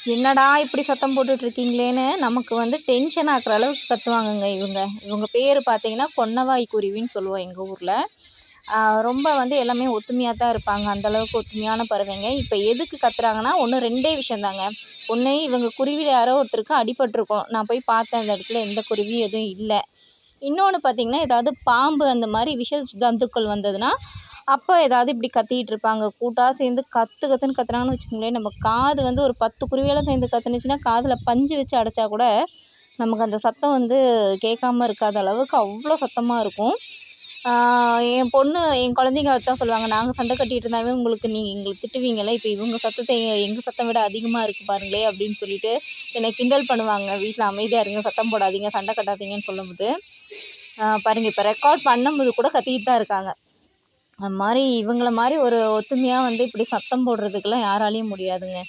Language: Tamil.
என்னடா இப்படி சத்தம் போட்டுட்டு இருக்கீங்களேன்னு நமக்கு வந்து டென்ஷன் ஆக்குற அளவுக்கு கத்துவாங்கங்க இவங்க. இவங்க பேரு பார்த்தீங்கன்னா, கொன்னவாய் குருவின்னு சொல்லுவோம் எங்க ஊர்ல. ரொம்ப வந்து எல்லாமே ஒத்துமையா தான் இருப்பாங்க. அந்த அளவுக்கு ஒத்துமையான பறவைங்க. இப்ப எதுக்கு கத்துறாங்கன்னா, 2டே விஷயம் தாங்க. ஒண்ணு இவங்க குருவில யாரோ ஒருத்தருக்கு அடிபட்டுருக்கும். நான் போய் பார்த்தேன் அந்த இடத்துல எந்த குருவியும் எதுவும் இல்ல. இன்னொன்னு பார்த்தீங்கன்னா, ஏதாவது பாம்பு அந்த மாரி விஷ ஜந்துக்கள் வந்ததுன்னா, அப்ப ஏதாவது இப்படி கத்திட்டு இருப்பாங்க. கூட்டா சேர்ந்து கத்து கத்துன்னு கத்துனாங்கன்னு வச்சுக்கோங்களேன், நம்ம காது வந்து ஒரு 10 குருவியெல்லாம் சேர்ந்து கத்துனுச்சுன்னா, காதுல பஞ்சு வச்சு அடைச்சா கூட, நமக்கு அந்த சத்தம் வந்து கேட்காம இருக்காத அளவுக்கு அவ்ளோ சத்தமா இருக்கும். ஆ என் குழந்தைங்க அதான் சொல்லுவாங்க, "நாங்க சண்டை கட்டிட்டு இருந்தாவே உங்களுக்கு நீங்க எங்கள திட்டுவீங்கல்ல, இப்ப இவங்க சத்தத்த எங்க சத்தம் விட அதிகமா இருக்கு பாருங்களேன்" அப்படின்னு சொல்லிட்டு என்னை கிண்டல் பண்ணுவாங்க. "வீட்ல அமைதியா இருங்க, சத்தம் போடாதீங்க, சண்டை கட்டாதீங்கன்னு" சொல்லும்போது. பாருங்க இப்ப ரெக்கார்ட் பண்ணும்போது கூட கத்திக்கிட்டு தான் இருக்காங்க. அது மாரி இவங்கள மாரி ஒரு ஒத்துமையா வந்து இப்படி சத்தம் போடுறதுக்கெல்லாம் யாராலயும் முடியாதுங்க.